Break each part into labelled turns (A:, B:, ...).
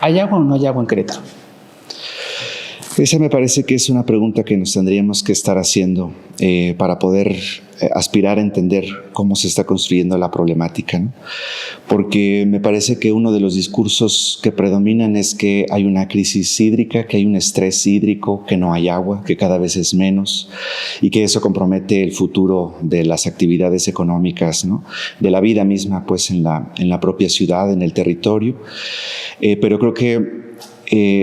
A: ¿Hay agua o no hay agua en Querétaro?
B: Esa me parece que es una pregunta que nos tendríamos que estar haciendo para poder aspirar a entender cómo se está construyendo la problemática, ¿no? Porque me parece que uno de los discursos que predominan es que hay una crisis hídrica, que hay un estrés hídrico, que no hay agua, que cada vez es menos y que eso compromete el futuro de las actividades económicas, ¿no? De la vida misma, pues en la propia ciudad, en el territorio. Pero creo que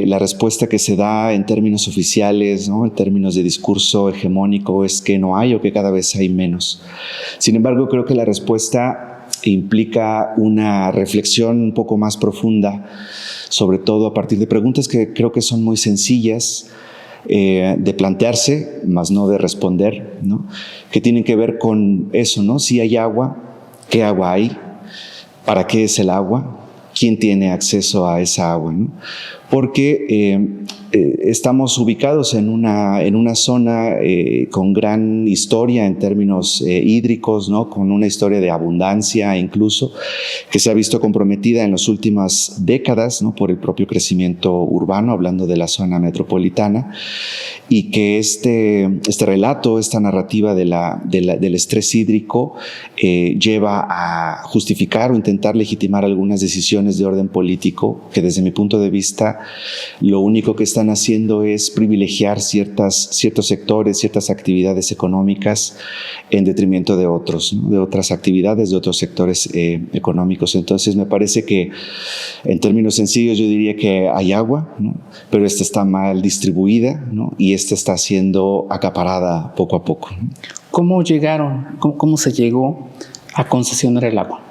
B: la respuesta que se da en términos oficiales, ¿no? En términos de discurso hegemónico, es que no hay o que cada vez hay menos. Sin embargo, creo que la respuesta implica una reflexión un poco más profunda, sobre todo a partir de preguntas que creo que son muy sencillas de plantearse, más no de responder, ¿no? Que tienen que ver con eso, ¿no? Si hay agua, ¿qué agua hay? ¿Para qué es el agua? ¿Quién tiene acceso a esa agua, ¿no? Porque estamos ubicados en una zona con gran historia en términos hídricos, ¿no? Con una historia de abundancia incluso, que se ha visto comprometida en las últimas décadas, ¿no? Por el propio crecimiento urbano, hablando de la zona metropolitana, y que este relato, esta narrativa del estrés hídrico lleva a justificar o intentar legitimar algunas decisiones de orden político que desde mi punto de vista lo único que están haciendo es privilegiar ciertos sectores, ciertas actividades económicas en detrimento de otros, ¿no? De otras actividades, de otros sectores económicos. Entonces me parece que en términos sencillos yo diría que hay agua, ¿no? Pero esta está mal distribuida, ¿no? Y esta está siendo acaparada poco a poco, ¿no?
A: ¿Cómo llegaron? ¿Cómo se llegó a concesionar el agua?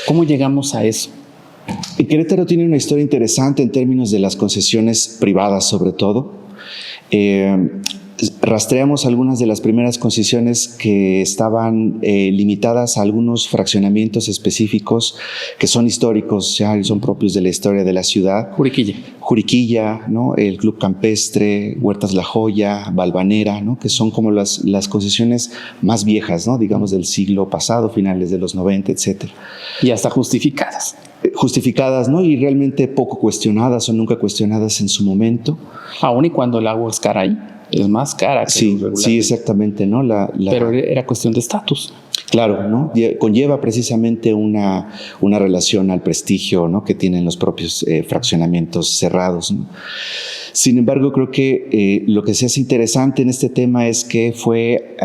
A: ¿Cómo llegamos a eso?
B: Querétaro tiene una historia interesante en términos de las concesiones privadas, sobre todo. Rastreamos algunas de las primeras concesiones que estaban limitadas a algunos fraccionamientos específicos que son históricos, ya son propios de la historia de la ciudad. Juriquilla, ¿no? El Club Campestre, Huertas La Joya, Valvanera, ¿no? Que son como las concesiones más viejas, ¿no? Digamos del siglo pasado, finales de los 90, etcétera.
A: Y hasta justificadas.
B: Justificadas, ¿no? Y realmente poco cuestionadas o nunca cuestionadas en su momento.
A: Aún y cuando el agua es cara ahí, es más cara que
B: sí, exactamente, ¿no?
A: Pero era cuestión de estatus.
B: Claro, ¿no? Conlleva precisamente una relación al prestigio, ¿no? Que tienen los propios fraccionamientos cerrados, ¿no? Sin embargo, creo que lo que se hace interesante en este tema es que fue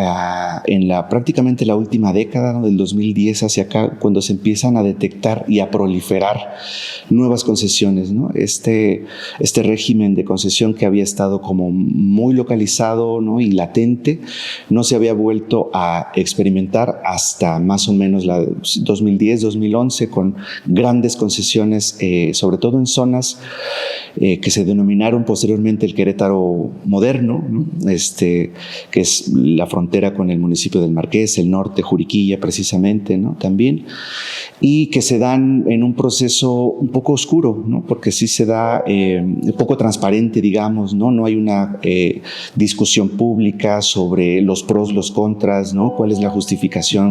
B: en prácticamente la última década, ¿no? Del 2010 hacia acá, cuando se empiezan a detectar y a proliferar nuevas concesiones, ¿no? Este régimen de concesión que había estado como muy localizado, ¿no? Y latente, no se había vuelto a experimentar hasta más o menos la 2010-2011 con grandes concesiones, sobre todo en zonas que se denominaron posteriormente el Querétaro moderno, ¿no? Que es la frontera con el municipio del Marqués, el norte, Juriquilla precisamente, ¿no? También, y que se dan en un proceso un poco oscuro, ¿no? Porque sí se da un poco transparente, digamos, ¿no? No hay una discusión pública sobre los pros, los contras, ¿no? Cuál es la justificación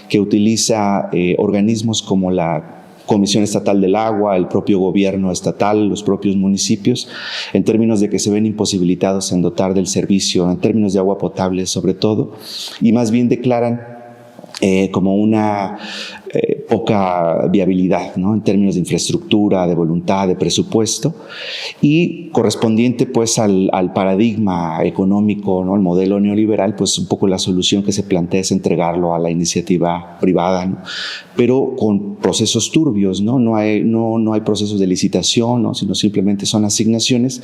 B: que utiliza organismos como la Comisión Estatal del Agua, el propio gobierno estatal, los propios municipios, en términos de que se ven imposibilitados en dotar del servicio, en términos de agua potable sobre todo, y más bien declaran como una poca viabilidad, ¿no? En términos de infraestructura, de voluntad, de presupuesto, y correspondiente pues al paradigma económico, ¿no? El modelo neoliberal, pues un poco la solución que se plantea es entregarlo a la iniciativa privada, ¿no? Pero con procesos turbios, ¿no? No hay procesos de licitación, ¿no? Sino simplemente son asignaciones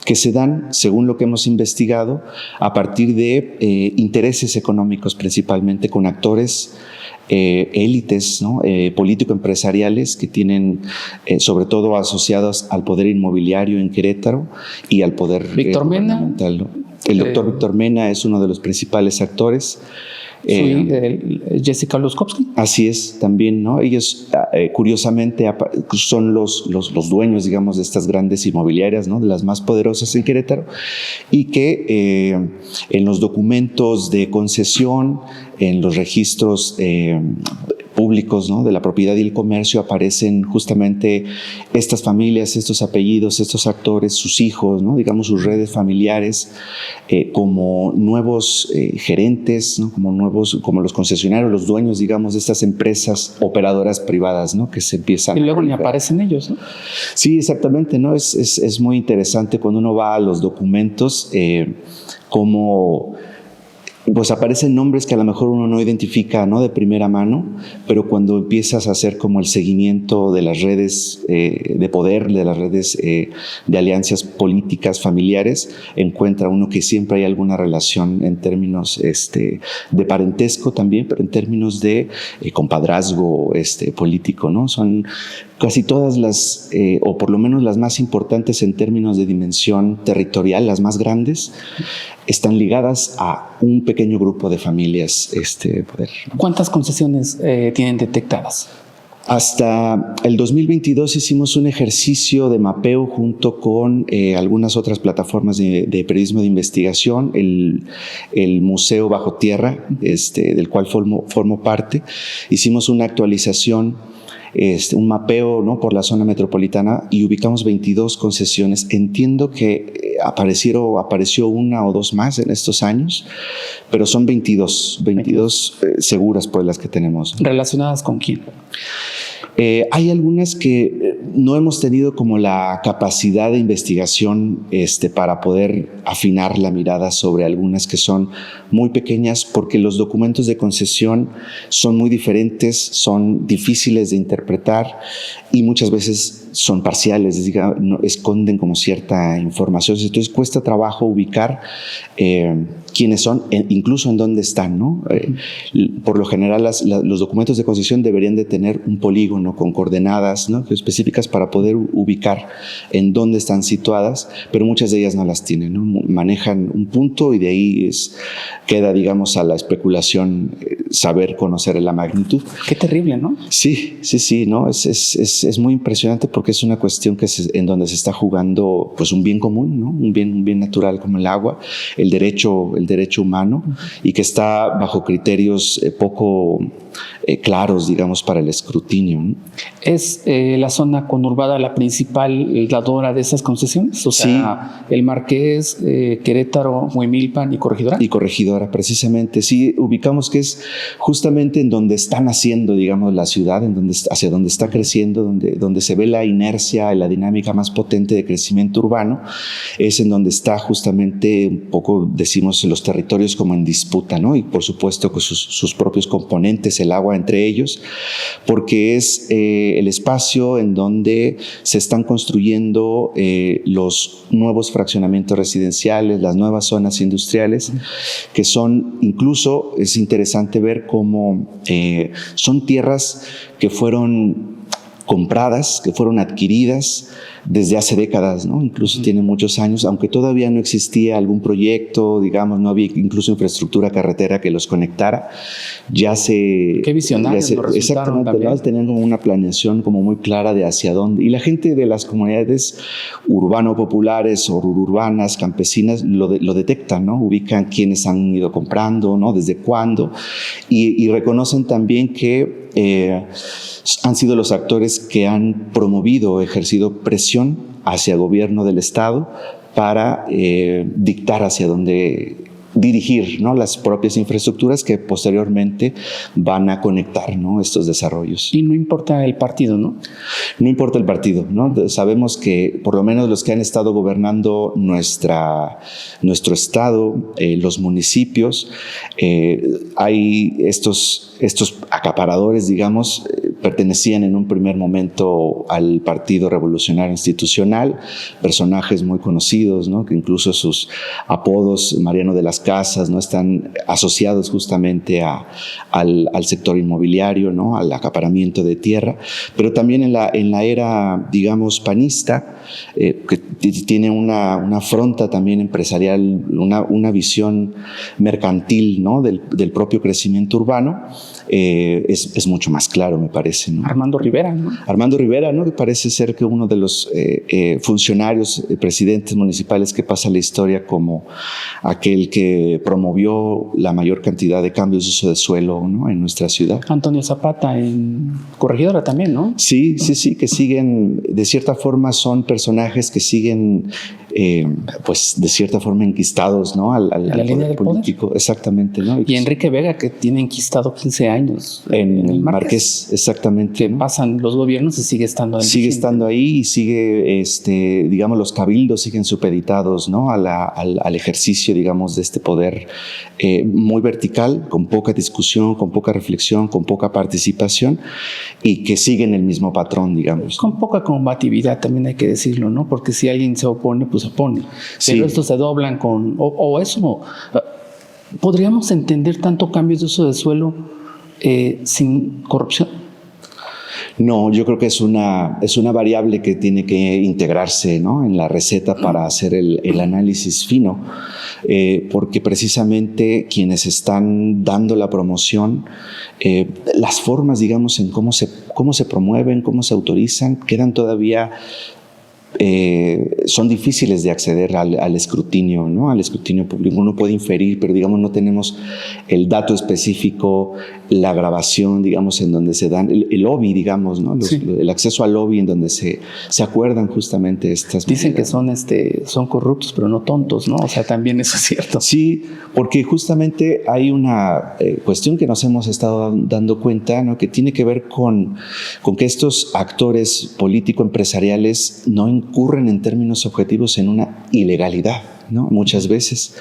B: que se dan, según lo que hemos investigado, a partir de intereses económicos principalmente, con actores élites, ¿no? Político-empresariales que tienen sobre todo asociados al poder inmobiliario en Querétaro y al poder
A: Víctor Mena,
B: ¿no? El doctor Víctor Mena es uno de los principales actores.
A: Jessica Luskowski.
B: Así es, también, ¿no? Ellos, curiosamente, son los dueños, digamos, de estas grandes inmobiliarias, ¿no? De las más poderosas en Querétaro, y que en los documentos de concesión, en los registros públicos, ¿no?, de la propiedad y el comercio, aparecen justamente estas familias, estos apellidos, estos actores, sus hijos, ¿no?, digamos sus redes familiares, como nuevos gerentes, ¿no?, como los concesionarios, los dueños, digamos, de estas empresas operadoras privadas, ¿no?, que se empiezan.
A: Y luego ni aparecen ellos, ¿no?
B: Sí, exactamente, ¿no? Es muy interesante cuando uno va a los documentos, como pues aparecen nombres que a lo mejor uno no identifica, ¿no?, de primera mano, pero cuando empiezas a hacer como el seguimiento de las redes de poder, de las redes de alianzas políticas, familiares, encuentra uno que siempre hay alguna relación en términos de parentesco también, pero en términos de compadrazgo político, ¿no? Son casi todas las, o por lo menos las más importantes en términos de dimensión territorial, las más grandes, están ligadas a un pequeño grupo de familias. Poder.
A: ¿Cuántas concesiones tienen detectadas?
B: Hasta el 2022 hicimos un ejercicio de mapeo junto con algunas otras plataformas de periodismo de investigación, el Museo Bajo Tierra, del cual formo parte. Hicimos una actualización, un mapeo, ¿no?, por la zona metropolitana, y ubicamos 22 concesiones. Entiendo que apareció una o dos más en estos años, pero son 22 seguras, pues, las que tenemos.
A: ¿Relacionadas con quién?
B: Hay algunas que no hemos tenido como la capacidad de investigación para poder afinar la mirada sobre algunas que son muy pequeñas, porque los documentos de concesión son muy diferentes, son difíciles de interpretar y muchas veces son parciales, es decir, no, esconden como cierta información. Entonces cuesta trabajo ubicar quiénes son, incluso en dónde están, ¿no? Por lo general los documentos de concesión deberían de tener un polígono con coordenadas, ¿no?, específicas para poder ubicar en dónde están situadas, pero muchas de ellas no las tienen, ¿no? Manejan un punto y de ahí queda, digamos, a la especulación saber conocer la magnitud.
A: Qué terrible, ¿no?
B: Sí, ¿no? Es muy impresionante porque es una cuestión en donde se está jugando, pues, un bien común, ¿no? Un bien natural como el agua, el derecho humano, y que está bajo criterios poco claros, digamos, para el escrutinio, ¿no?
A: ¿Es la zona conurbada la principal dadora de esas concesiones? O sea, sí. El Marqués, Querétaro, Huimilpan y Corregidora.
B: Y Corregidora, precisamente. Sí, ubicamos que es justamente en donde está naciendo, digamos, la ciudad, hacia donde está creciendo, donde se ve la inercia y la dinámica más potente de crecimiento urbano, es en donde está justamente un poco, decimos, los territorios como en disputa, ¿no? Y por supuesto con sus propios componentes, el agua entre ellos, porque es el espacio en donde se están construyendo los nuevos fraccionamientos residenciales, las nuevas zonas industriales, que son, incluso es interesante ver cómo son tierras que fueron compradas, que fueron adquiridas desde hace décadas, ¿no? Incluso tienen muchos años, aunque todavía no existía algún proyecto, digamos, no había incluso infraestructura carretera que los conectara.
A: Qué visionarios
B: exactamente, ¿no? Tenían como una planeación como muy clara de hacia dónde. Y la gente de las comunidades urbano-populares o urbanas, campesinas, lo detectan, ¿no? Ubican quiénes han ido comprando, ¿no? Desde cuándo. Y reconocen también que han sido los actores que han promovido, ejercido presión hacia el gobierno del Estado para dictar hacia dónde dirigir, ¿no?, las propias infraestructuras que posteriormente van a conectar, ¿no?, estos desarrollos.
A: Y no importa el partido, ¿no?
B: No importa el partido, ¿no? Sabemos que por lo menos los que han estado gobernando nuestro estado, los municipios, hay estos acaparadores, digamos, pertenecían en un primer momento al Partido Revolucionario Institucional, personajes muy conocidos, ¿no?, que incluso sus apodos, Mariano de las Casas, ¿no?, están asociados justamente al sector inmobiliario, ¿no?, al acaparamiento de tierra, pero también en la era, digamos, panista, que tiene una afronta también empresarial, una visión mercantil, ¿no?, del propio crecimiento urbano, es mucho más claro, me parece. parece, ¿no?
A: Armando Rivera, ¿no?
B: Armando Rivera, ¿no? Que parece ser que uno de los funcionarios, presidentes municipales que pasa a la historia como aquel que promovió la mayor cantidad de cambios de uso de suelo, ¿no? En nuestra ciudad.
A: Antonio Zapata en Corregidora también, ¿no?
B: Sí, que siguen, de cierta forma son personajes que siguen, pues de cierta forma enquistados, ¿no? Al
A: la línea del
B: político, poder. Exactamente, ¿no?
A: Y Enrique Vega, que tiene enquistado 15 años
B: en el Marqués, exactamente.
A: Que pasan los gobiernos y sigue estando ahí.
B: Sigue estando ahí y sigue, digamos, los cabildos siguen supeditados, ¿no? Al ejercicio, digamos, de este poder muy vertical, con poca discusión, con poca reflexión, con poca participación y que siguen el mismo patrón, digamos.
A: Con poca combatividad, también hay que decirlo, ¿no? Porque si alguien se opone, pues se opone. Pero estos se doblan con... O eso... ¿Podríamos entender tanto cambios de uso de suelo sin corrupción?
B: No, yo creo que es una variable que tiene que integrarse, ¿no? En la receta para hacer el análisis fino, porque precisamente quienes están dando la promoción, las formas, digamos, en cómo se promueven, cómo se autorizan, quedan todavía... son difíciles de acceder al escrutinio, ¿no? Al escrutinio público. Uno puede inferir, pero digamos no tenemos el dato específico, la grabación, digamos, en donde se dan, el lobby, digamos, ¿no? El acceso al lobby en donde se acuerdan justamente estas...
A: Dicen medidas. Que son corruptos, pero no tontos, ¿no? O sea, también eso es cierto.
B: Sí, porque justamente hay una cuestión que nos hemos estado dando cuenta, ¿no? Que tiene que ver con que estos actores político-empresariales no incurren en términos objetivos en una ilegalidad, ¿no? Muchas veces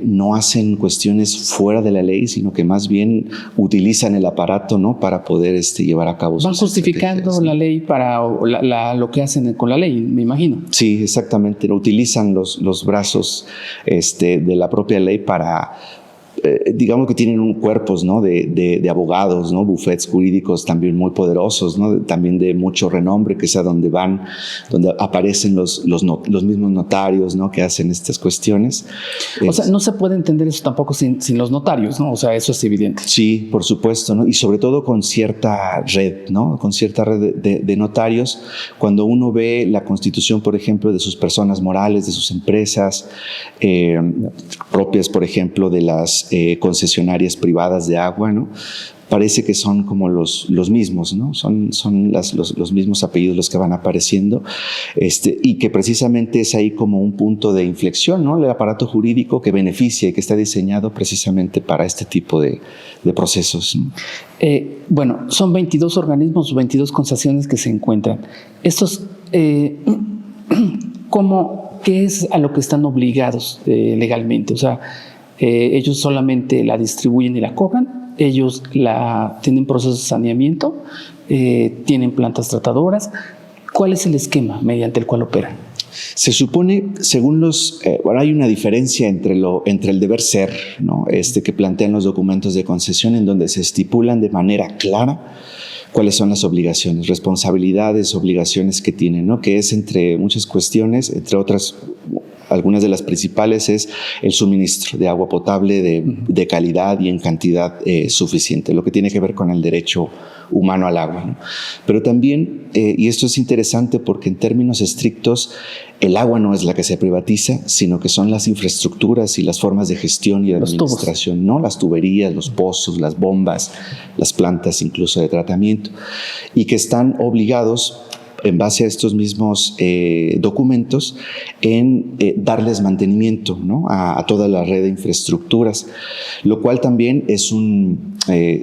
B: no hacen cuestiones fuera de la ley, sino que más bien utilizan el aparato, ¿no? Para poder llevar a cabo sus
A: Van justificando la ley para lo que hacen con la ley, me imagino.
B: Sí, exactamente. Utilizan los brazos de la propia ley para... digamos que tienen cuerpos, ¿no? de abogados, ¿no? Bufetes jurídicos también muy poderosos, ¿no? También de mucho renombre, que es a donde van, donde aparecen los mismos notarios, ¿no? Que hacen estas cuestiones.
A: O sea, no se puede entender eso tampoco sin los notarios, ¿no? O sea, eso es evidente.
B: Sí, por supuesto, ¿no? Y sobre todo con cierta red, ¿no? Con cierta red de notarios. Cuando uno ve la constitución, por ejemplo, de sus personas morales, de sus empresas propias, por ejemplo, de las concesionarias privadas de agua, ¿no? Parece que son como los mismos, ¿no? Son los mismos apellidos los que van apareciendo, y que precisamente es ahí como un punto de inflexión, ¿no? El aparato jurídico que beneficia y que está diseñado precisamente para este tipo de procesos, ¿no?
A: Bueno, son 22 organismos, 22 concesiones que se encuentran. Estos, ¿qué es a lo que están obligados legalmente? O sea, ellos solamente la distribuyen y la cobran, ellos tienen procesos de saneamiento, tienen plantas tratadoras. ¿Cuál es el esquema mediante el cual operan?
B: Se supone, según hay una diferencia entre el deber ser, ¿no? Que plantean los documentos de concesión, en donde se estipulan de manera clara cuáles son las obligaciones, responsabilidades, obligaciones que tienen, ¿no? Que es entre muchas cuestiones, entre otras, algunas de las principales es el suministro de agua potable de calidad y en cantidad suficiente, lo que tiene que ver con el derecho humano al agua, ¿no? Pero también, y esto es interesante porque en términos estrictos, el agua no es la que se privatiza, sino que son las infraestructuras y las formas de gestión y de administración, ¿no? Las tuberías, los pozos, las bombas, las plantas incluso de tratamiento, y que están obligados en base a estos mismos documentos en darles mantenimiento, ¿no? a toda la red de infraestructuras, lo cual también es un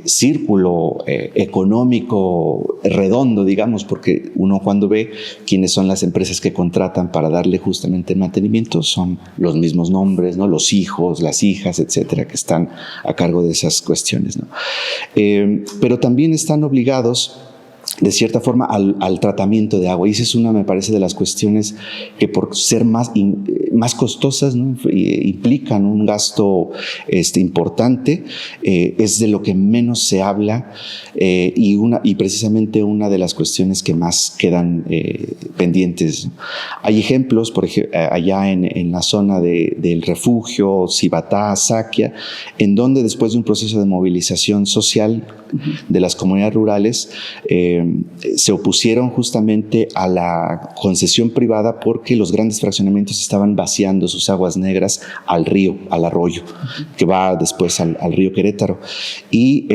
B: círculo económico redondo, digamos, porque uno cuando ve quiénes son las empresas que contratan para darle justamente mantenimiento, son los mismos nombres, ¿no? Los hijos, las hijas, etcétera, que están a cargo de esas cuestiones, ¿no? Pero también están obligados de cierta forma al tratamiento de agua. Y esa es una, me parece, de las cuestiones que por ser más costosas, ¿no?, implican un gasto importante, es de lo que menos se habla, y precisamente una de las cuestiones que más quedan pendientes. Hay ejemplos, por ejemplo, allá en la zona del refugio, Cibatá, Saquia, en donde después de un proceso de movilización social de las comunidades rurales, se opusieron justamente a la concesión privada porque los grandes fraccionamientos estaban vaciando sus aguas negras al río, al arroyo, que va después al río Querétaro, y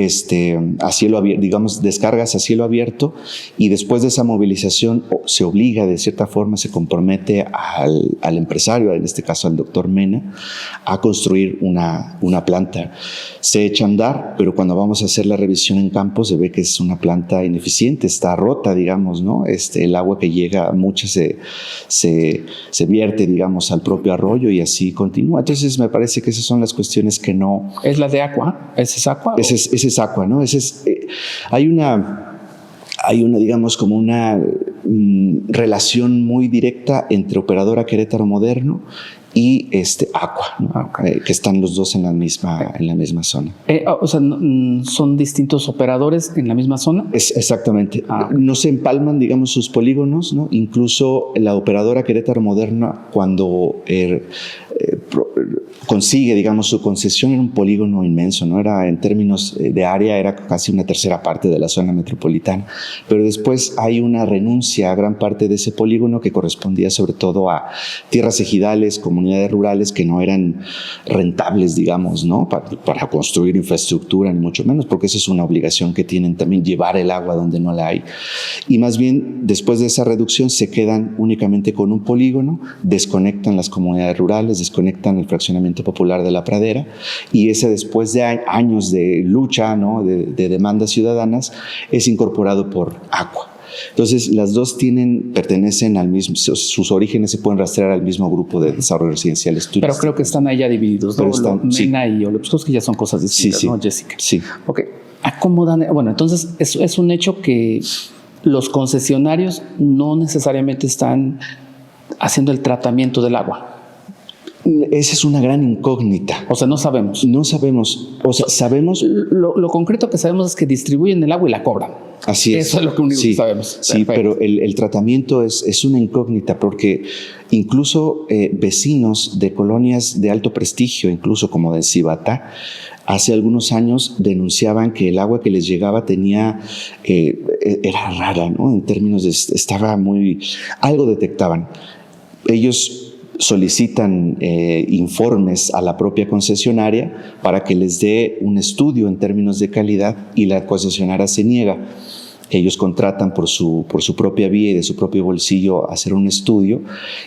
B: a cielo abierto, digamos, descargas a cielo abierto, y después de esa movilización se obliga, de cierta forma, se compromete al empresario, en este caso al doctor Mena, a construir una planta. Se echa a andar, pero cuando vamos a hacer la revisión en campo se ve que es una planta ineficiente, está rota, digamos, ¿no? El agua que llega, mucha se vierte, digamos, al propio arroyo y así continúa. Entonces me parece que esas son las cuestiones que no...
A: ¿Es la de agua? ¿Ese es agua?
B: Ese es agua, ¿no? Hay una, digamos, como una relación muy directa entre Operadora Querétaro Moderno y Aqua, ¿no? Que están los dos en la misma zona.
A: O sea, ¿son distintos operadores en la misma zona?
B: Exactamente. No se empalman, digamos, sus polígonos, ¿no? Incluso la Operadora Querétaro Moderna, cuando consigue, digamos, su concesión en un polígono inmenso, ¿no? Era, en términos de área, era casi una tercera parte de la zona metropolitana. Pero después hay una renuncia a gran parte de ese polígono que correspondía sobre todo a tierras ejidales, comunidades rurales que no eran rentables, digamos, ¿no?, para construir infraestructura, ni mucho menos, porque esa es una obligación que tienen también, llevar el agua donde no la hay. Y más bien, después de esa reducción, se quedan únicamente con un polígono, desconectan las comunidades rurales, desconectan el fraccionamiento popular de La Pradera, y ese, después de años de lucha, ¿no?, de demandas ciudadanas, es incorporado por Aqua. Entonces, las dos pertenecen al mismo, sus orígenes se pueden rastrear al mismo grupo de desarrollo residencial turístico.
A: Pero creo que están ahí ya divididos, ¿no? Mena y Olepskovsky ya son cosas distintas, ¿no, Jessica?
B: Sí.
A: Ok, acomodan. Bueno, entonces es un hecho que los concesionarios no necesariamente están haciendo el tratamiento del agua.
B: Esa es una gran incógnita.
A: O sea, no sabemos.
B: No sabemos. O sea, sabemos...
A: Lo concreto que sabemos es que distribuyen el agua y la cobran.
B: Así es.
A: Eso es lo único que sabemos.
B: Sí, perfecto. Pero el tratamiento es una incógnita, porque incluso vecinos de colonias de alto prestigio, incluso como de Cibatá, hace algunos años denunciaban que el agua que les llegaba era rara, ¿no? En términos de... algo detectaban. Ellos solicitan informes a la propia concesionaria para que les dé un estudio en términos de calidad, y la concesionaria se niega. Ellos contratan por su propia vía y de su propio bolsillo hacer un estudio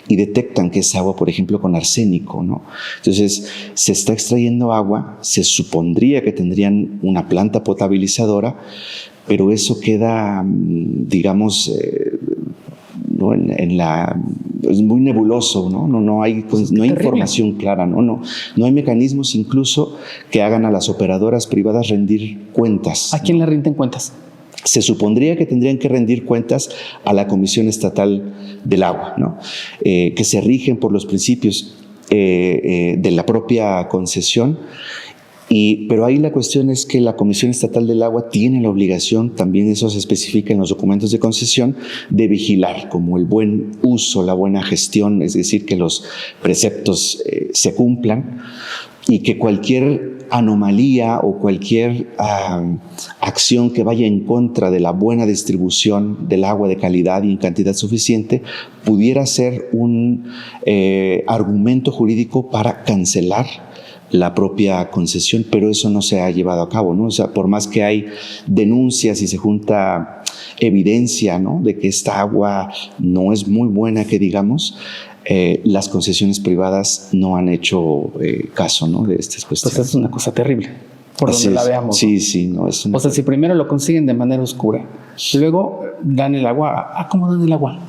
B: y detectan que es agua, por ejemplo, con arsénico, ¿no? Entonces, se está extrayendo agua, se supondría que tendrían una planta potabilizadora, pero eso queda, digamos, ¿no?, es muy nebuloso, ¿no? No hay información clara, no hay mecanismos incluso que hagan a las operadoras privadas rendir cuentas.
A: ¿A quién le rinden cuentas?
B: Se supondría que tendrían que rendir cuentas a la Comisión Estatal del Agua, ¿no? Que se rigen por los principios de la propia concesión. Pero ahí la cuestión es que la Comisión Estatal del Agua tiene la obligación, también eso se especifica en los documentos de concesión, de vigilar como el buen uso, la buena gestión, es decir, que los preceptos se cumplan, y que cualquier anomalía o cualquier acción que vaya en contra de la buena distribución del agua de calidad y en cantidad suficiente pudiera ser un argumento jurídico para cancelar la propia concesión, pero eso no se ha llevado a cabo, ¿no? O sea, por más que hay denuncias y se junta evidencia, ¿no?, de que esta agua no es muy buena, que digamos, las concesiones privadas no han hecho caso, ¿no?, de estas cuestiones.
A: Pues es una cosa terrible, por
B: Así
A: donde
B: es.
A: la veamos.
B: Sí, no es una...
A: O sea, si primero lo consiguen de manera oscura, luego dan el agua. ¿Cómo dan el agua?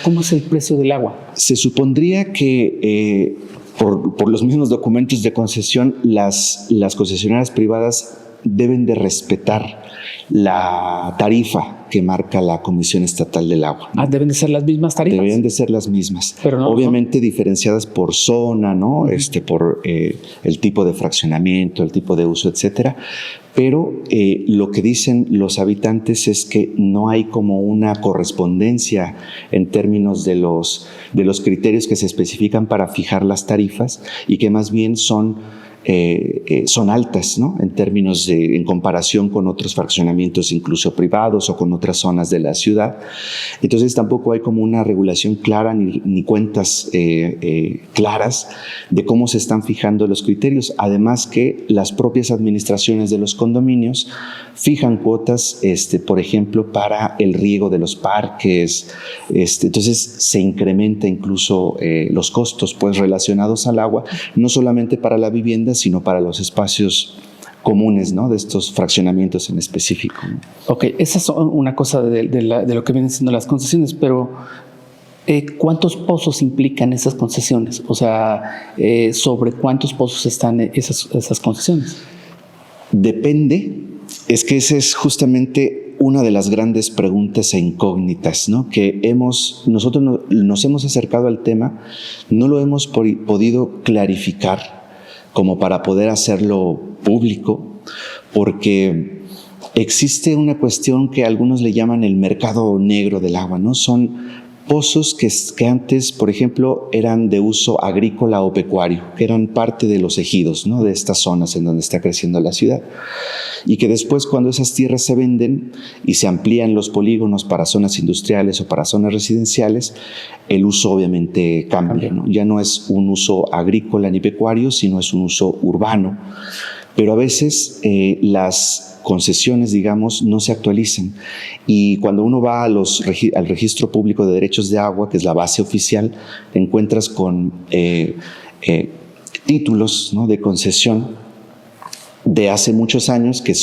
A: ¿Cómo es el precio del agua?
B: Se supondría que por los mismos documentos de concesión, las concesionarias privadas deben de respetar la tarifa que marca la Comisión Estatal del Agua, ¿no?
A: Deben de ser las mismas tarifas.
B: Deberían de ser las mismas,
A: pero no,
B: obviamente diferenciadas por zona, ¿no? Por el tipo de fraccionamiento, el tipo de uso, etcétera. Pero lo que dicen los habitantes es que no hay como una correspondencia en términos de los criterios que se especifican para fijar las tarifas, y que más bien son altas, ¿no? En comparación con otros fraccionamientos, incluso privados, o con otras zonas de la ciudad. Entonces tampoco hay como una regulación clara ni cuentas claras de cómo se están fijando los criterios. Además que las propias administraciones de los condominios fijan cuotas, por ejemplo, para el riego de los parques. Entonces se incrementa incluso los costos pues relacionados al agua, no solamente para la vivienda, sino para los espacios comunes, ¿no? De estos fraccionamientos en específico, ¿no?
A: Ok, esa es una cosa de lo que vienen siendo las concesiones, pero ¿cuántos pozos implican esas concesiones? O sea, ¿sobre cuántos pozos están esas concesiones?
B: Depende. Es que esa es justamente una de las grandes preguntas e incógnitas, ¿no? Que nosotros nos hemos acercado al tema, no lo hemos podido clarificar como para poder hacerlo público, porque existe una cuestión que algunos le llaman el mercado negro del agua, ¿no? Son pozos que antes, por ejemplo, eran de uso agrícola o pecuario, que eran parte de los ejidos, ¿no? De estas zonas en donde está creciendo la ciudad. Y que después, cuando esas tierras se venden y se amplían los polígonos para zonas industriales o para zonas residenciales, el uso obviamente cambia, ¿no? Ya no es un uso agrícola ni pecuario, sino es un uso urbano. Pero a veces las concesiones, digamos, no se actualizan. Y cuando uno va al Registro Público de Derechos de Agua, que es la base oficial, te encuentras con títulos, ¿no? De concesión de hace muchos años que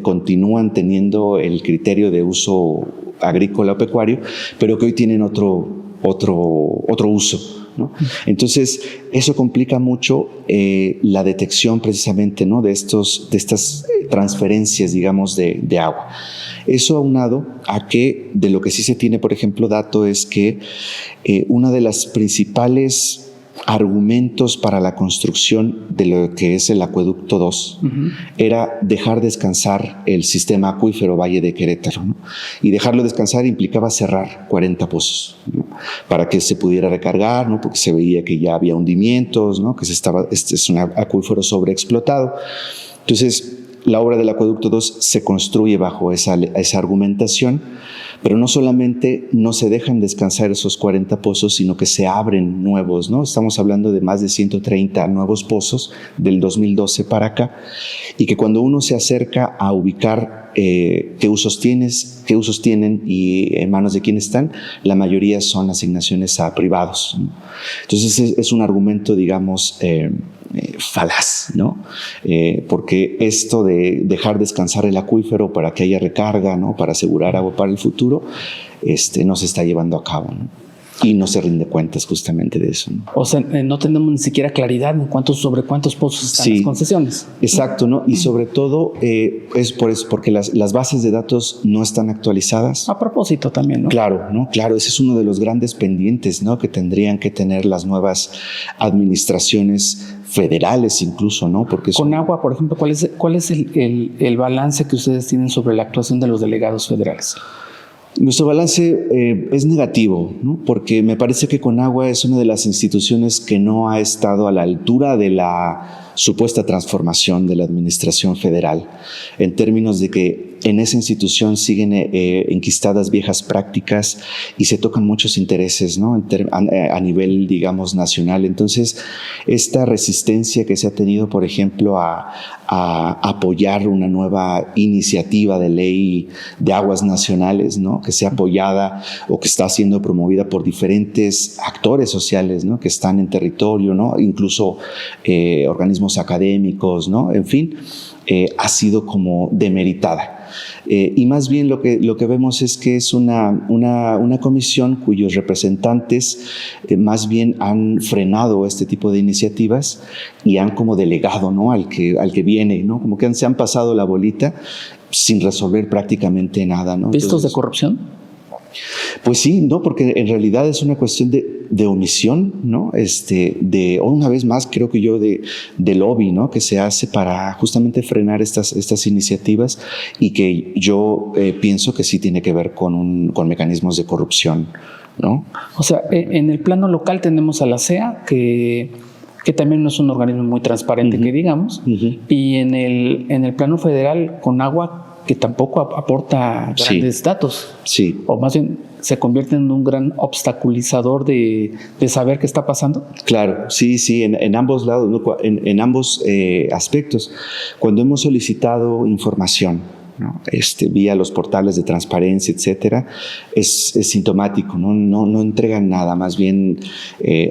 B: continúan teniendo el criterio de uso agrícola o pecuario, pero que hoy tienen otro uso, ¿no? Entonces, eso complica mucho la detección precisamente, ¿no? de estas transferencias, digamos, de agua. Eso aunado a que de lo que sí se tiene, por ejemplo, dato es que una de las principales argumentos para la construcción de lo que es el Acueducto 2 era dejar descansar el sistema acuífero Valle de Querétaro, ¿no? Y dejarlo descansar implicaba cerrar 40 pozos, ¿no? Para que se pudiera recargar, ¿no? Porque se veía que ya había hundimientos, ¿no? Que es un acuífero sobreexplotado. Entonces, la obra del Acueducto 2 se construye bajo esa argumentación, pero no solamente no se dejan descansar esos 40 pozos, sino que se abren nuevos, ¿no? Estamos hablando de más de 130 nuevos pozos del 2012 para acá, y que cuando uno se acerca a ubicar qué usos tienen y en manos de quién están, la mayoría son asignaciones a privados, ¿no? Entonces es un argumento, digamos, falaz, ¿no? Porque esto de dejar descansar el acuífero para que haya recarga, ¿no? Para asegurar agua para el futuro, no se está llevando a cabo, ¿no? Y no se rinde cuentas justamente de eso, ¿no?
A: O sea, no tenemos ni siquiera claridad sobre cuántos pozos están las concesiones.
B: Exacto, ¿no? Y sobre todo es por eso, porque las bases de datos no están actualizadas.
A: A propósito también, ¿no?
B: Claro, ¿no? Claro, ese es uno de los grandes pendientes, ¿no? Que tendrían que tener las nuevas administraciones federales incluso, ¿no? Porque
A: con agua, por ejemplo, ¿cuál es el balance que ustedes tienen sobre la actuación de los delegados federales?
B: Nuestro balance es negativo, ¿no? Porque me parece que Conagua es una de las instituciones que no ha estado a la altura de la supuesta transformación de la administración federal, en términos de que en esa institución siguen enquistadas viejas prácticas y se tocan muchos intereses, ¿no? A nivel, digamos, nacional. Entonces, esta resistencia que se ha tenido, por ejemplo, a apoyar una nueva iniciativa de ley de aguas nacionales, ¿no? Que sea apoyada o que está siendo promovida por diferentes actores sociales, ¿no? Que están en territorio, ¿no? Incluso organismos académicos, ¿no? En fin, ha sido como demeritada. Y más bien lo que vemos es que es una comisión cuyos representantes más bien han frenado este tipo de iniciativas y han como delegado, ¿no? al que viene, ¿no? Como que se han pasado la bolita sin resolver prácticamente nada, ¿no?
A: ¿Vistos de corrupción?
B: Pues sí, no, porque en realidad es una cuestión de omisión, ¿no? O una vez más, creo que yo, de lobby, ¿no? Que se hace para justamente frenar estas iniciativas, y que yo pienso que sí tiene que ver con mecanismos de corrupción, ¿no?
A: O sea, en el plano local tenemos a la CEA, que también no es un organismo muy transparente, que digamos, y en el plano federal, Conagua, que tampoco aporta grandes datos.
B: Sí.
A: O más bien se convierte en un gran obstaculizador de saber qué está pasando.
B: Claro, sí, en ambos lados, ¿no? en ambos aspectos. Cuando hemos solicitado información, ¿no? Vía los portales de transparencia, etcétera, es sintomático, no entregan nada, más bien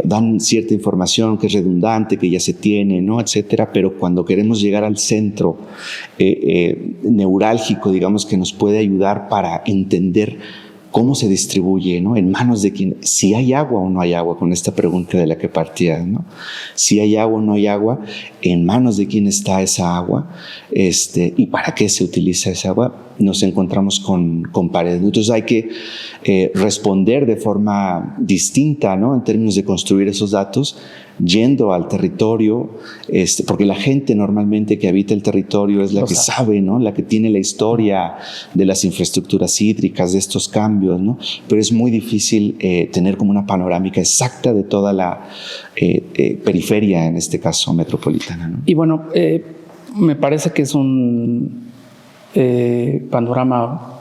B: dan cierta información que es redundante, que ya se tiene, ¿no? Etcétera, pero cuando queremos llegar al centro neurálgico, digamos, que nos puede ayudar para entender cómo se distribuye, ¿no? En manos de quién, si hay agua o no hay agua, con esta pregunta de la que partías, ¿no? Si hay agua o no hay agua, en manos de quién está esa agua, y para qué se utiliza esa agua, nos encontramos con paredes. Entonces hay que responder de forma distinta, ¿no? En términos de construir esos datos, yendo al territorio, porque la gente normalmente que habita el territorio es la que sabe, ¿no? La que tiene la historia de las infraestructuras hídricas, de estos cambios, ¿no? Pero es muy difícil tener como una panorámica exacta de toda la periferia, en este caso metropolitana, ¿no?
A: Y bueno, me parece que es un panorama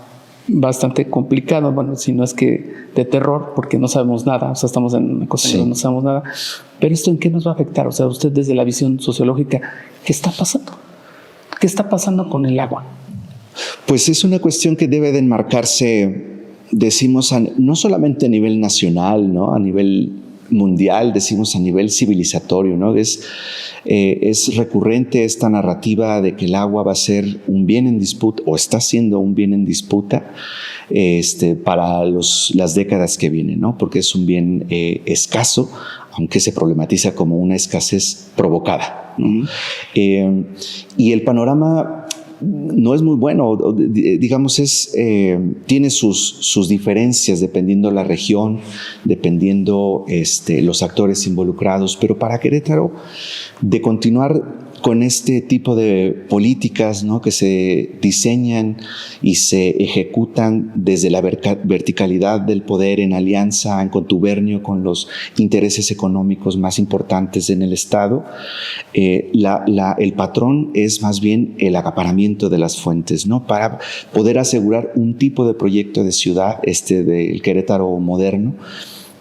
A: bastante complicado, bueno, si no es que de terror, porque no sabemos nada, o sea, estamos en una cosa donde no sabemos nada. Pero ¿esto en qué nos va a afectar? O sea, usted, desde la visión sociológica, ¿qué está pasando? ¿Qué está pasando con el agua?
B: Pues es una cuestión que debe de enmarcarse, decimos, no solamente a nivel nacional, ¿no? A nivel mundial, decimos a nivel civilizatorio, ¿no? Es recurrente esta narrativa de que el agua va a ser un bien en disputa, o está siendo un bien en disputa para las décadas que vienen, ¿no? Porque es un bien escaso, aunque se problematiza como una escasez provocada, ¿no? Y el panorama no es muy bueno, digamos, tiene sus diferencias dependiendo la región, dependiendo los actores involucrados, pero para Querétaro, de continuar con este tipo de políticas, ¿no? Que se diseñan y se ejecutan desde la verticalidad del poder, en alianza, en contubernio con los intereses económicos más importantes en el Estado, el patrón es más bien el acaparamiento de las fuentes, ¿no? Para poder asegurar un tipo de proyecto de ciudad, del Querétaro moderno,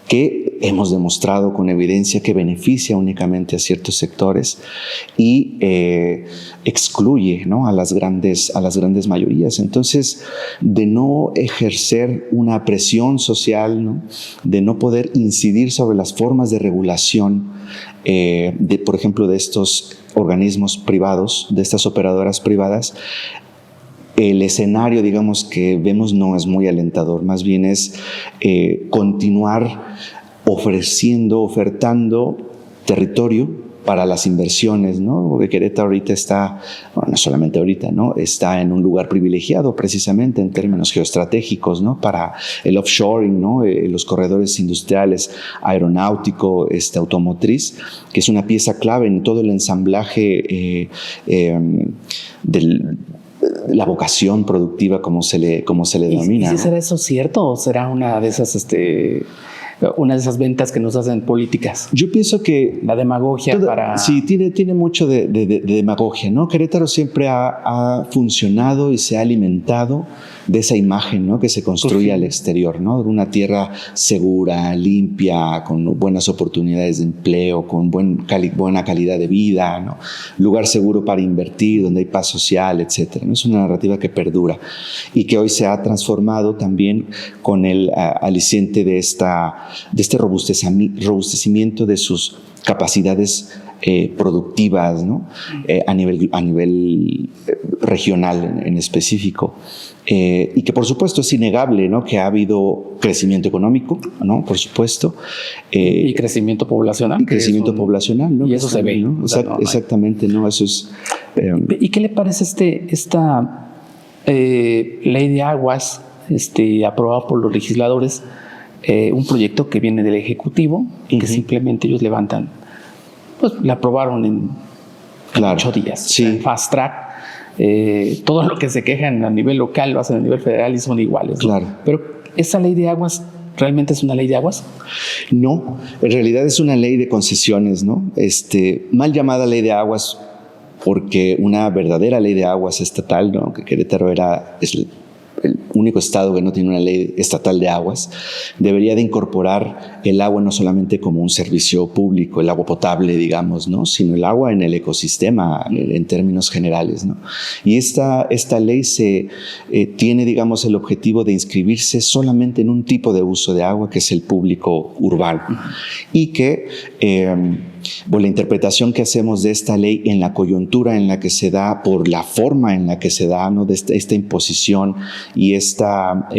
B: que hemos demostrado con evidencia que beneficia únicamente a ciertos sectores y excluye, ¿no? a las grandes mayorías. Entonces, de no ejercer una presión social, ¿no? De no poder incidir sobre las formas de regulación, por ejemplo, de estos organismos privados, de estas operadoras privadas, el escenario, digamos, que vemos no es muy alentador, más bien es continuar ofertando territorio para las inversiones, ¿no? Porque Querétaro ahorita está, bueno, no solamente ahorita, ¿no? Está en un lugar privilegiado precisamente en términos geoestratégicos, ¿no? Para el offshoring, ¿no? Los corredores industriales, aeronáutico, automotriz, que es una pieza clave en todo el ensamblaje la vocación productiva, como se le denomina.
A: ¿Y si será eso cierto, o será una de esas ventas que nos hacen políticas?
B: Yo pienso que
A: la demagogia
B: sí, tiene mucho de demagogia, ¿no? Querétaro siempre ha funcionado y se ha alimentado de esa imagen, ¿no? Que se construye al exterior, ¿no? De una tierra segura, limpia, con buenas oportunidades de empleo, con buena calidad de vida, ¿no? Lugar seguro para invertir, donde hay paz social, etcétera, ¿no? Es una narrativa que perdura y que hoy se ha transformado también con el aliciente de este robustecimiento de sus capacidades productivas, ¿no? A nivel regional en específico. Y que por supuesto es innegable, ¿no? Que ha habido crecimiento económico, ¿no? Por supuesto.
A: Y crecimiento poblacional.
B: Y crecimiento poblacional, ¿no?
A: Y eso se ve, ¿no?
B: Exactamente, ¿no? Eso es...
A: ¿Y qué le parece ley de aguas, aprobada por los legisladores, un proyecto que viene del Ejecutivo y que simplemente ellos levantan, pues la aprobaron en 8 días,
B: sí.
A: En fast track. Todo lo que se quejan a nivel local lo hacen a nivel federal y son iguales, ¿no?
B: Claro.
A: Pero esa ley de aguas, ¿realmente es una ley de aguas?
B: No, en realidad es una ley de concesiones, ¿no? Mal llamada ley de aguas, porque una verdadera ley de aguas estatal, ¿no? Que Querétaro es el único estado que no tiene una ley estatal de aguas, debería de incorporar el agua no solamente como un servicio público, el agua potable, digamos, ¿no? Sino el agua en el ecosistema en términos generales, ¿no? Y esta ley tiene, digamos, el objetivo de inscribirse solamente en un tipo de uso de agua, que es el público urbano, y que la interpretación que hacemos de esta ley en la coyuntura en la que se da, por la forma en la que se da, ¿no? De esta imposición y esta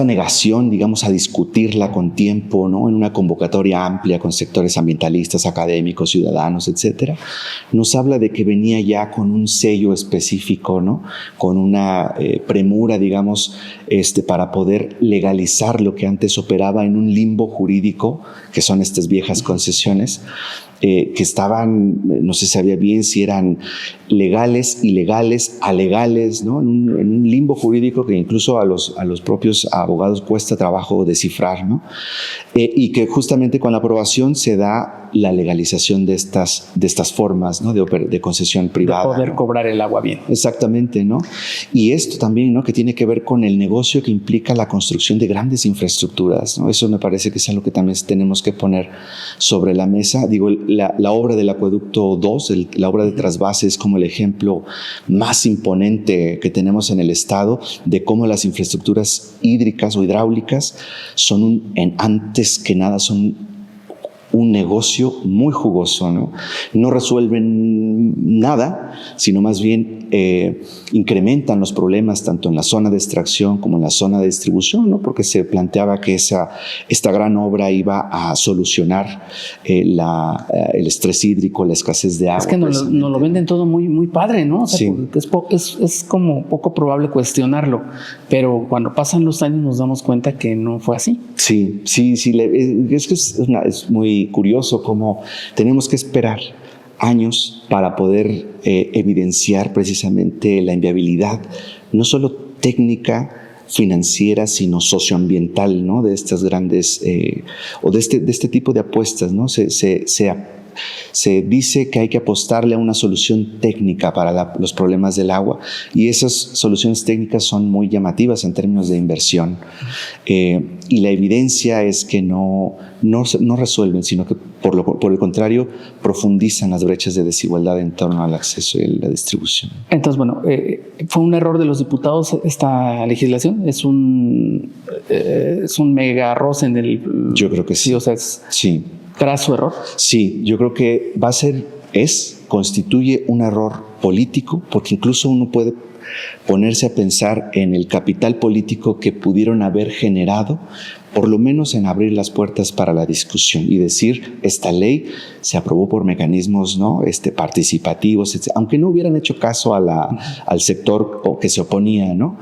B: negación, digamos, a discutirla con tiempo, ¿no? En una convocatoria amplia con sectores ambientalistas, académicos, ciudadanos, etcétera, nos habla de que venía ya con un sello específico, ¿no? Con una premura, digamos, para poder legalizar lo que antes operaba en un limbo jurídico, que son estas viejas concesiones, que estaban, no se sabía bien si eran legales, ilegales, alegales, ¿no? En un limbo jurídico que incluso a los propios abogados cuesta trabajo descifrar, ¿no? Y que justamente con la aprobación se da la legalización de estas formas, ¿no? de concesión privada.
A: De poder, ¿no?, cobrar el agua bien.
B: Exactamente, ¿no? Y esto también, ¿no?, que tiene que ver con el negocio que implica la construcción de grandes infraestructuras, ¿no? Eso me parece que es algo que también tenemos que poner sobre la mesa. Digo, la obra del Acueducto 2, la obra de trasvase, es como el ejemplo más imponente que tenemos en el estado de cómo las infraestructuras hídricas o hidráulicas antes que nada son un negocio muy jugoso, ¿no? No resuelven nada, sino más bien incrementan los problemas tanto en la zona de extracción como en la zona de distribución, ¿no? Porque se planteaba que esta gran obra iba a solucionar el estrés hídrico, la escasez de agua.
A: Es que nos lo venden todo muy, muy padre, ¿no? O sea,
B: sí.
A: Es como poco probable cuestionarlo, pero cuando pasan los años nos damos cuenta que no fue así.
B: Sí. Es que es muy curioso cómo tenemos que esperar años para poder evidenciar precisamente la inviabilidad, no solo técnica, financiera, sino socioambiental, ¿no? De estas grandes, o de este tipo de apuestas, ¿no? Se dice que hay que apostarle a una solución técnica para los problemas del agua, y esas soluciones técnicas son muy llamativas en términos de inversión, y la evidencia es que no resuelven, sino que por el contrario profundizan las brechas de desigualdad en torno al acceso y la distribución.
A: Entonces, bueno, fue un error de los diputados esta legislación. Es un mega arroz en el...
B: Yo creo que sí.
A: Sí, o sea,
B: sí.
A: ¿Tras su error?
B: Sí, yo creo que constituye un error político, porque incluso uno puede ponerse a pensar en el capital político que pudieron haber generado, por lo menos en abrir las puertas para la discusión y decir, esta ley se aprobó por mecanismos, ¿no?, participativos, etc., aunque no hubieran hecho caso al sector que se oponía, ¿no?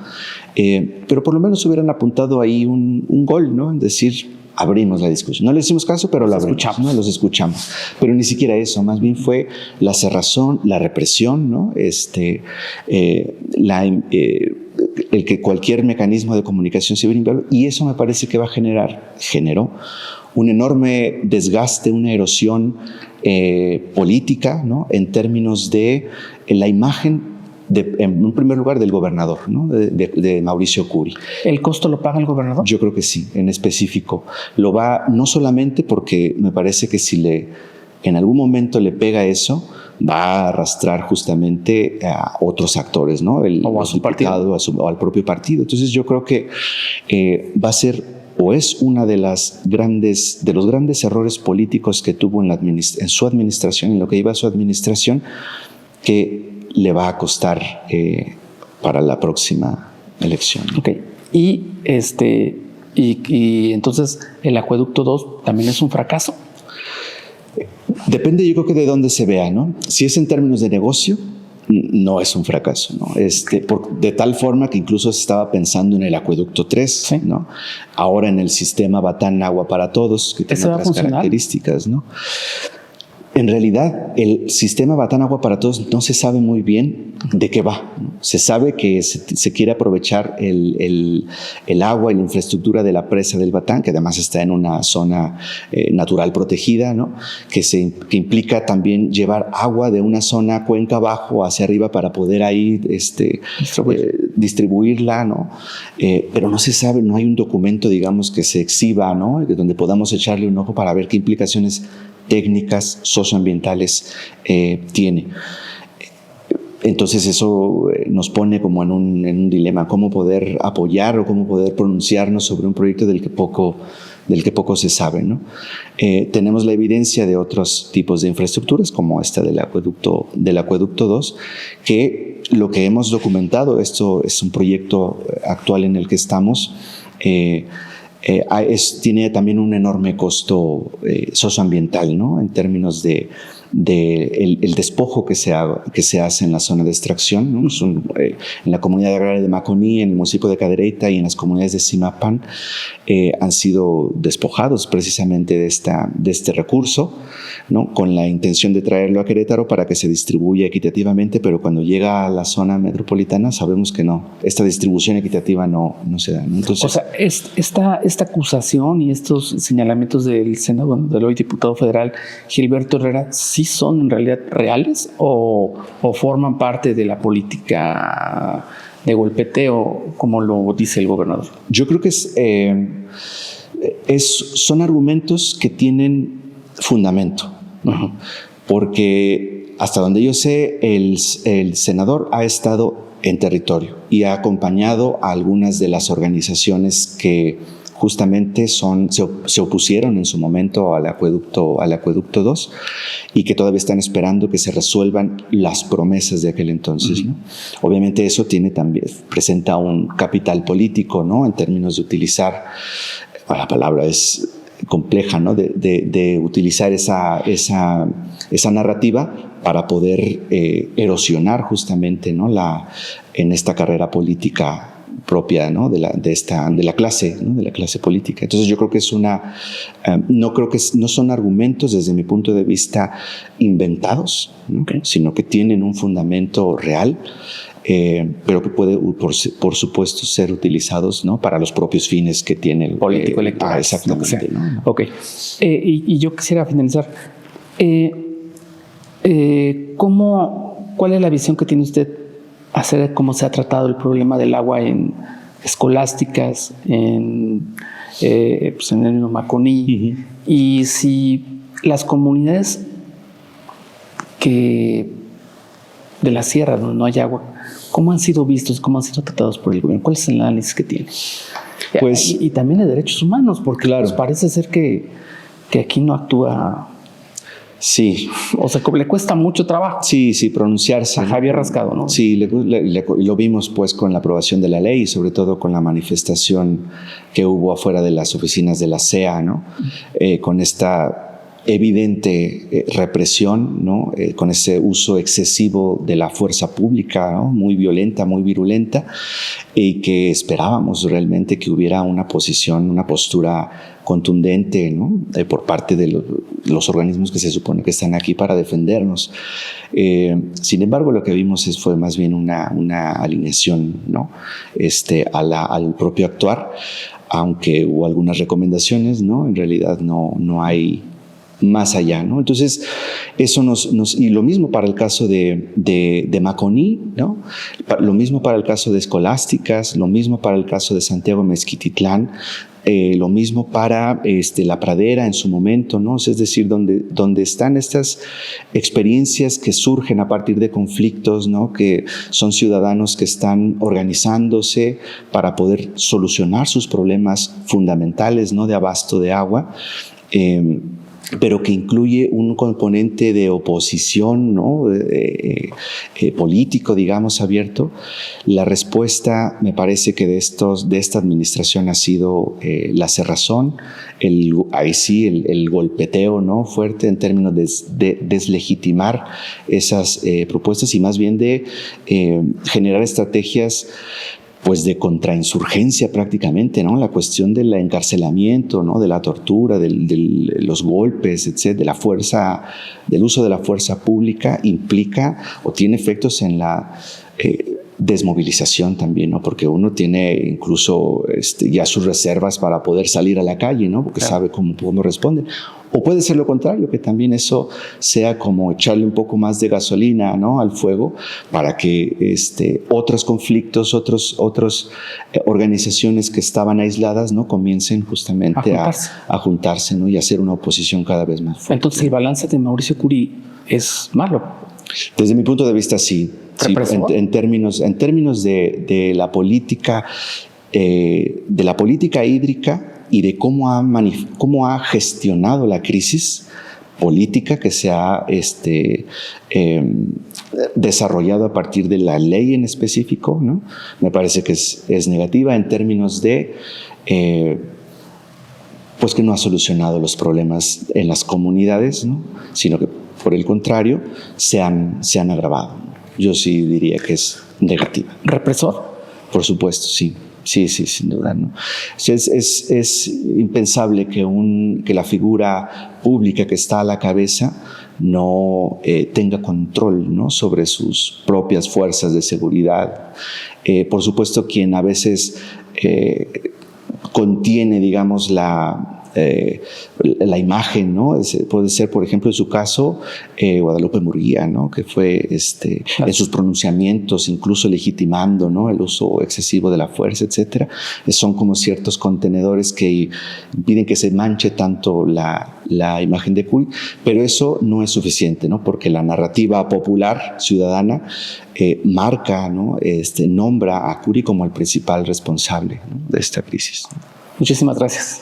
B: Pero por lo menos hubieran apuntado ahí un gol, ¿no?, en decir, abrimos la discusión. No le hicimos caso, pero los escuchamos. Pero ni siquiera eso, más bien fue la cerrazón, la represión, ¿no? El que cualquier mecanismo de comunicación se viera inviable, y eso me parece que generó un enorme desgaste, una erosión política, ¿no?, en términos de la imagen, en un primer lugar, del gobernador, ¿no?, de Mauricio Curi.
A: ¿El costo lo paga el gobernador?
B: Yo creo que sí, en específico. Lo va, no solamente porque me parece que si en algún momento le pega eso, va a arrastrar justamente a otros actores, ¿no?
A: O a su partido.
B: O al propio partido. Entonces yo creo que va a ser, o es una de los grandes errores políticos que tuvo en su administración, en lo que iba a su administración, que le va a costar para la próxima elección.
A: Ok. Y entonces el Acueducto 2 también es un fracaso.
B: Depende, yo creo que de dónde se vea, ¿no? Si es en términos de negocio, no es un fracaso, ¿no? De tal forma que incluso se estaba pensando en el acueducto 3, ¿sí? ¿no? Ahora en el sistema Batán Agua para Todos, que tiene otras características, ¿no? En realidad, el sistema Batán Agua para Todos no se sabe muy bien de qué va, ¿no? Se sabe que se quiere aprovechar el agua y la infraestructura de la presa del Batán, que además está en una zona natural protegida, ¿no? que implica también llevar agua de una zona cuenca abajo hacia arriba para poder ahí distribuirla, ¿no? Pero no se sabe, no hay un documento, digamos, que se exhiba, ¿no? Donde podamos echarle un ojo para ver qué implicaciones técnicas socioambientales tiene. Entonces eso nos pone como en un dilema, cómo poder apoyar o cómo poder pronunciarnos sobre un proyecto del que poco se sabe, ¿no? Tenemos la evidencia de otros tipos de infraestructuras, como esta del acueducto 2, que lo que hemos documentado, esto es un proyecto actual en el que estamos, tiene también un enorme costo socioambiental, ¿no? En términos de el despojo que se hace en la zona de extracción, ¿no? En la comunidad agraria de Maconí, en el municipio de Cadereyta y en las comunidades de Zimapán han sido despojados precisamente de este recurso, ¿no? Con la intención de traerlo a Querétaro para que se distribuya equitativamente, pero cuando llega a la zona metropolitana sabemos que no, esta distribución equitativa no se da, ¿no? Entonces,
A: o sea, esta acusación y estos señalamientos del Senado, del hoy diputado federal Gilberto Herrera, ¿sí son en realidad reales o forman parte de la política de golpeteo, como lo dice el gobernador?
B: Yo creo que son argumentos que tienen fundamento, ¿no? Porque hasta donde yo sé, el senador ha estado en territorio y ha acompañado a algunas de las organizaciones que justamente se opusieron en su momento al acueducto 2 y que todavía están esperando que se resuelvan las promesas de aquel entonces, ¿no? Obviamente eso presenta un capital político, ¿no? En términos de utilizar, la palabra es compleja, ¿no? De utilizar esa narrativa para poder erosionar justamente, ¿no? En esta carrera política propia, ¿no? de la clase, ¿no? De la clase política. Entonces yo creo que no son argumentos desde mi punto de vista inventados, ¿no? Okay. Sino que tienen un fundamento real, pero que puede, por supuesto, ser utilizados, ¿no? Para los propios fines que tiene el
A: político electoral.
B: Exactamente, ¿no?
A: Ok. Y yo quisiera finalizar. ¿Cuál es la visión que tiene usted acerca de cómo se ha tratado el problema del agua en escolásticas, en el mismo Maconí? Uh-huh. Y si las comunidades de la sierra donde no hay agua, ¿cómo han sido vistos, cómo han sido tratados por el gobierno? ¿Cuál es el análisis que tiene?
B: Pues,
A: y también de derechos humanos, porque claro, pues parece ser que aquí no actúa.
B: Sí.
A: O sea, le cuesta mucho trabajo.
B: Sí, pronunciarse.
A: A Javier Rascado, ¿no?
B: Sí, lo vimos pues con la aprobación de la ley y sobre todo con la manifestación que hubo afuera de las oficinas de la CEA, ¿no? Con esta evidente represión, ¿no? Con ese uso excesivo de la fuerza pública, ¿no? Muy violenta, muy virulenta, y que esperábamos realmente que hubiera una postura contundente, ¿no? Por parte de los organismos que se supone que están aquí para defendernos. Sin embargo, lo que vimos fue más bien una alineación, ¿no? Al propio actuar, aunque hubo algunas recomendaciones, ¿no? En realidad no hay más allá, ¿no? Entonces, eso y lo mismo para el caso de Maconí, ¿no? Lo mismo para el caso de Escolásticas, lo mismo para el caso de Santiago Mezquititlán, lo mismo para La Pradera en su momento, ¿no? Es decir, donde están estas experiencias que surgen a partir de conflictos, ¿no? Que son ciudadanos que están organizándose para poder solucionar sus problemas fundamentales, ¿no? De abasto de agua. pero que incluye un componente de oposición, ¿no? Político, digamos, abierto. La respuesta, me parece que de esta administración ha sido la cerrazón, ahí sí, el golpeteo, ¿no? Fuerte en términos de deslegitimar esas propuestas y más bien de generar estrategias pues de contrainsurgencia prácticamente, ¿no? La cuestión del encarcelamiento, ¿no? De la tortura, de los golpes, etc., de la fuerza, del uso de la fuerza pública implica o tiene efectos en la desmovilización también, ¿no? Porque uno tiene incluso ya sus reservas para poder salir a la calle, ¿no? Porque sabe cómo responde. O puede ser lo contrario, que también eso sea como echarle un poco más de gasolina, ¿no? Al fuego para que otros conflictos, otras organizaciones que estaban aisladas, ¿no? Comiencen justamente a juntarse, ¿no? Y a hacer una oposición cada vez más fuerte.
A: Entonces, ¿el balance de Mauricio Curi es malo?
B: Desde mi punto de vista, sí. Sí, en términos de la política hídrica y de cómo ha gestionado la crisis política que se ha desarrollado a partir de la ley en específico, ¿no? Me parece que es negativa en términos de pues que no ha solucionado los problemas en las comunidades, ¿no? Sino que por el contrario se han agravado. Yo sí diría que es negativa.
A: ¿Represor?
B: Por supuesto, sí. Sí, sin duda, ¿no? Es impensable que la figura pública que está a la cabeza no tenga control, ¿no? Sobre sus propias fuerzas de seguridad. Por supuesto, quien a veces contiene, digamos, la imagen, ¿no? Puede ser, por ejemplo, en su caso, Guadalupe Murguía, ¿no? Que fue en sus pronunciamientos, incluso legitimando, ¿no? El uso excesivo de la fuerza, etcétera. Son como ciertos contenedores que impiden que se manche tanto la imagen de Curi, pero eso no es suficiente, ¿no? Porque la narrativa popular ciudadana marca, ¿no? Nombra a Curi como el principal responsable, ¿no? De esta crisis.
A: Muchísimas gracias.